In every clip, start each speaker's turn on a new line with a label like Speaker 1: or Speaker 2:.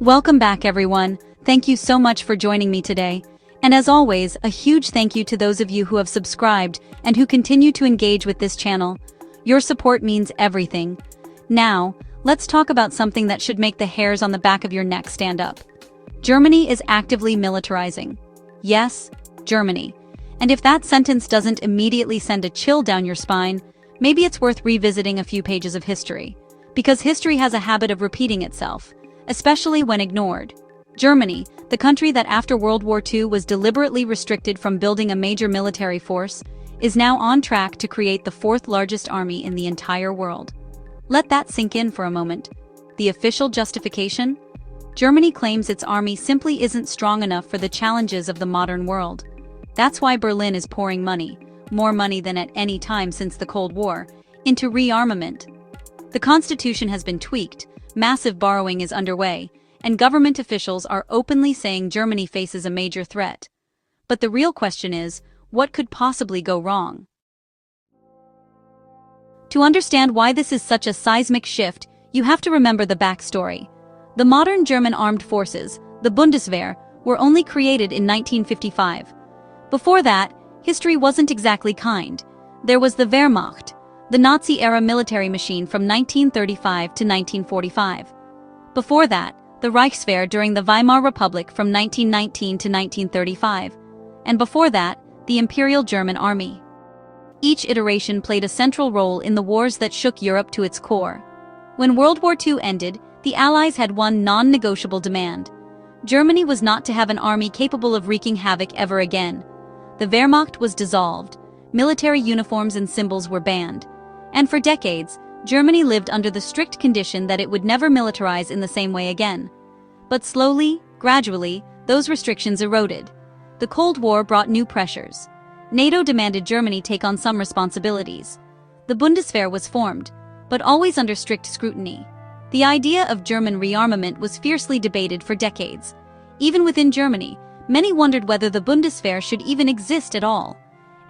Speaker 1: Welcome back, everyone. Thank you so much for joining me today. And as always, a huge thank you to those of you who have subscribed and who continue to engage with this channel. Your support means everything. Now, let's talk about something that should make the hairs on the back of your neck stand up. Germany is actively militarizing. Yes, Germany. And if that sentence doesn't immediately send a chill down your spine, maybe it's worth revisiting a few pages of history. Because history has a habit of repeating itself, especially when ignored. Germany, the country that after World War II was deliberately restricted from building a major military force, is now on track to create the fourth largest army in the entire world. Let that sink in for a moment. The official justification? Germany claims its army simply isn't strong enough for the challenges of the modern world. That's why Berlin is pouring money, more money than at any time since the Cold War, into rearmament. The constitution has been tweaked, massive borrowing is underway, and government officials are openly saying Germany faces a major threat. But the real question is, what could possibly go wrong? To understand why this is such a seismic shift, you have to remember the backstory. The modern German armed forces, the Bundeswehr, were only created in 1955. Before that, history wasn't exactly kind. There was the Wehrmacht, the Nazi-era military machine from 1935 to 1945. Before that, the Reichswehr during the Weimar Republic from 1919 to 1935. And before that, the Imperial German Army. Each iteration played a central role in the wars that shook Europe to its core. When World War II ended, the Allies had one non-negotiable demand. Germany was not to have an army capable of wreaking havoc ever again. The Wehrmacht was dissolved, military uniforms and symbols were banned. And for decades, Germany lived under the strict condition that it would never militarize in the same way again. But slowly, gradually, those restrictions eroded. The Cold War brought new pressures. NATO demanded Germany take on some responsibilities. The Bundeswehr was formed, but always under strict scrutiny. The idea of German rearmament was fiercely debated for decades. Even within Germany, many wondered whether the Bundeswehr should even exist at all.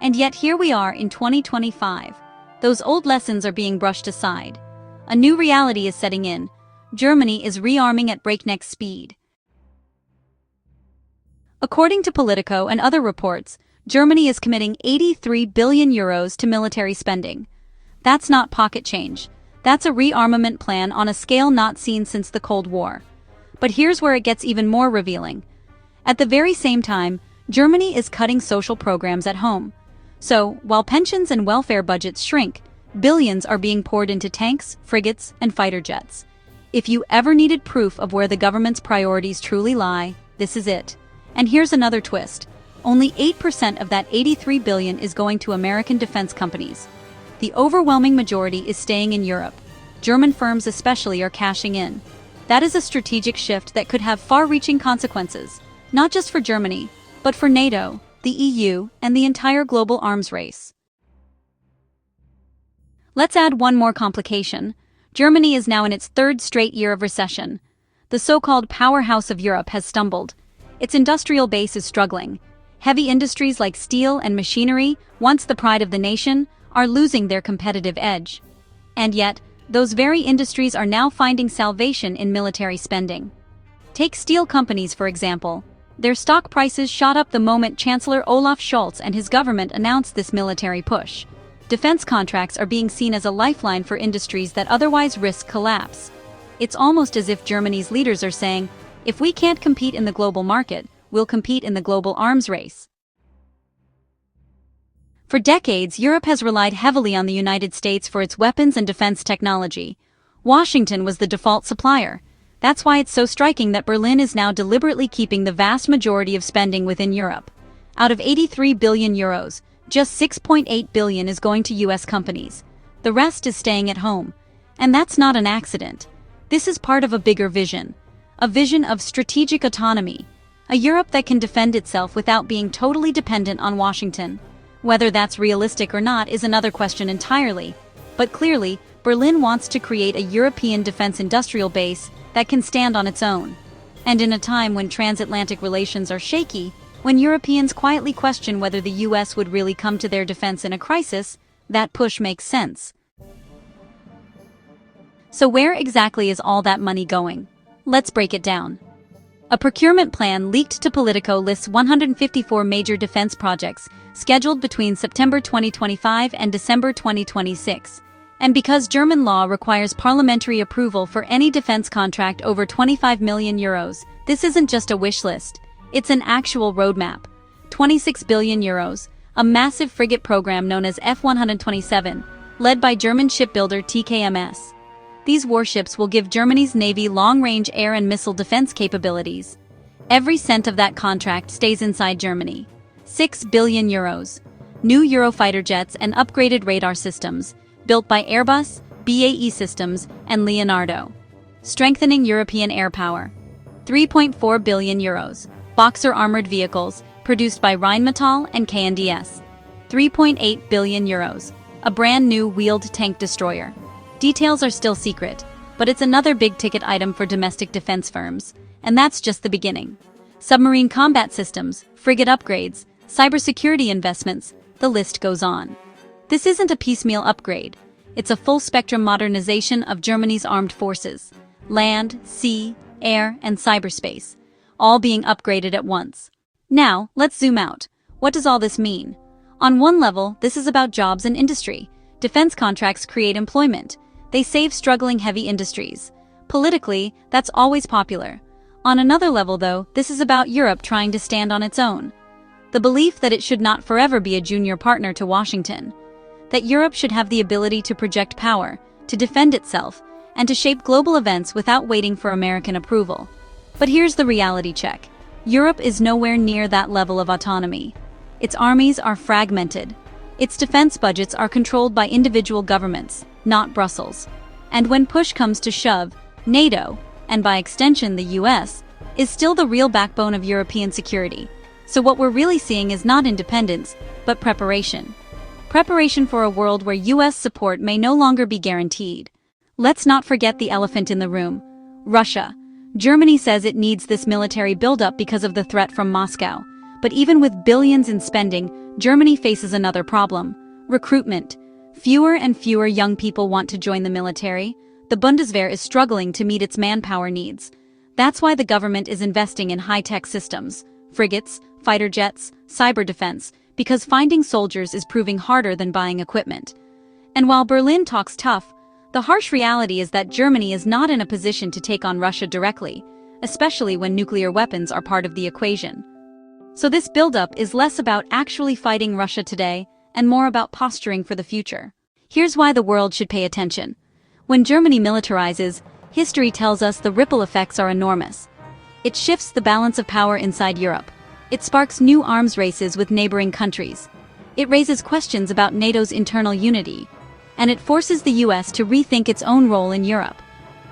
Speaker 1: And yet here we are in 2025. Those old lessons are being brushed aside. A new reality is setting in. Germany is rearming at breakneck speed. According to Politico and other reports, Germany is committing 83 billion euros to military spending. That's not pocket change. That's a rearmament plan on a scale not seen since the Cold War. But here's where it gets even more revealing. At the very same time, Germany is cutting social programs at home. So, while pensions and welfare budgets shrink, billions are being poured into tanks, frigates, and fighter jets. If you ever needed proof of where the government's priorities truly lie, this is it. And here's another twist. Only 8% of that 83 billion is going to American defense companies. The overwhelming majority is staying in Europe. German firms especially are cashing in. That is a strategic shift that could have far-reaching consequences, not just for Germany, but for NATO, the EU, and the entire global arms race. Let's add one more complication. Germany is now in its third straight year of recession. The so-called powerhouse of Europe has stumbled. Its industrial base is struggling. Heavy industries like steel and machinery, once the pride of the nation, are losing their competitive edge. And yet, those very industries are now finding salvation in military spending. Take steel companies, for example. Their stock prices shot up the moment Chancellor Olaf Scholz and his government announced this military push. Defense contracts are being seen as a lifeline for industries that otherwise risk collapse. It's almost as if Germany's leaders are saying, if we can't compete in the global market, we'll compete in the global arms race. For decades, Europe has relied heavily on the United States for its weapons and defense technology. Washington was the default supplier. That's why it's so striking that Berlin is now deliberately keeping the vast majority of spending within Europe. Out of 83 billion euros, just 6.8 billion is going to US companies. The rest is staying at home. And that's not an accident. This is part of a bigger vision. A vision of strategic autonomy. A Europe that can defend itself without being totally dependent on Washington. Whether that's realistic or not is another question entirely. But clearly, Berlin wants to create a European defense industrial base that can stand on its own. And in a time when transatlantic relations are shaky, when Europeans quietly question whether the US would really come to their defense in a crisis, that push makes sense. So where exactly is all that money going? let's break it down. A procurement plan leaked to Politico lists 154 major defense projects scheduled between September 2025 and December 2026. And because German law requires parliamentary approval for any defense contract over 25 million euros, this isn't just a wish list, it's an actual roadmap. 26 billion euros, a massive frigate program known as F-127, led by German shipbuilder TKMS. These warships will give Germany's Navy long-range air and missile defense capabilities. Every cent of that contract stays inside Germany. 6 billion euros. New Eurofighter jets and upgraded radar systems, built by Airbus, BAE Systems, and Leonardo. Strengthening European air power. 3.4 billion euros. Boxer armored vehicles, produced by Rheinmetall and KNDS. 3.8 billion euros. A brand new wheeled tank destroyer. Details are still secret, but it's another big-ticket item for domestic defense firms, and that's just the beginning. Submarine combat systems, frigate upgrades, cybersecurity investments, the list goes on. This isn't a piecemeal upgrade, it's a full-spectrum modernization of Germany's armed forces, land, sea, air, and cyberspace, all being upgraded at once. Now, let's zoom out. What does all this mean? On one level, this is about jobs and industry. Defense contracts create employment. They save struggling heavy industries. Politically, that's always popular. On another level, though, this is about Europe trying to stand on its own. The belief that it should not forever be a junior partner to Washington. That Europe should have the ability to project power, to defend itself, and to shape global events without waiting for American approval. But here's the reality check. Europe is nowhere near that level of autonomy. Its armies are fragmented. Its defense budgets are controlled by individual governments, not Brussels. And when push comes to shove, NATO, and by extension the US, is still the real backbone of European security. So what we're really seeing is not independence, but preparation. Preparation for a world where US support may no longer be guaranteed. Let's not forget the elephant in the room, Russia. Germany says it needs this military buildup because of the threat from Moscow. But even with billions in spending, Germany faces another problem: recruitment. Fewer and fewer young people want to join the military. The Bundeswehr is struggling to meet its manpower needs. That's why the government is investing in high-tech systems, frigates, fighter jets, cyber defense, because finding soldiers is proving harder than buying equipment. And while Berlin talks tough, the harsh reality is that Germany is not in a position to take on Russia directly, especially when nuclear weapons are part of the equation. So this buildup is less about actually fighting Russia today and more about posturing for the future. Here's why the world should pay attention. When Germany militarizes, history tells us the ripple effects are enormous. It shifts the balance of power inside Europe. It sparks new arms races with neighboring countries. It raises questions about NATO's internal unity. And it forces the US to rethink its own role in Europe.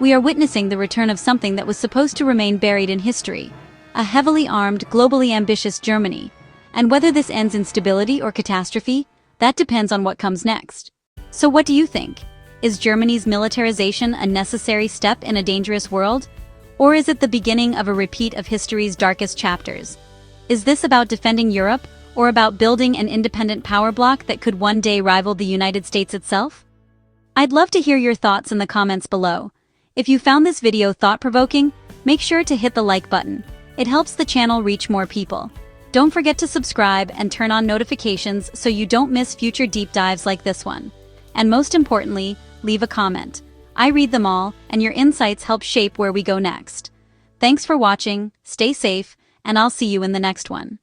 Speaker 1: We are witnessing the return of something that was supposed to remain buried in history: a heavily armed, globally ambitious Germany. And whether this ends in stability or catastrophe, that depends on what comes next. So what do you think? Is Germany's militarization a necessary step in a dangerous world? Or is it the beginning of a repeat of history's darkest chapters? Is this about defending Europe, or about building an independent power bloc that could one day rival the United States itself? I'd love to hear your thoughts in the comments below. If you found this video thought-provoking, make sure to hit the like button. It helps the channel reach more people. Don't forget to subscribe and turn on notifications so you don't miss future deep dives like this one. And most importantly, leave a comment. I read them all, and your insights help shape where we go next. Thanks for watching, stay safe, and I'll see you in the next one.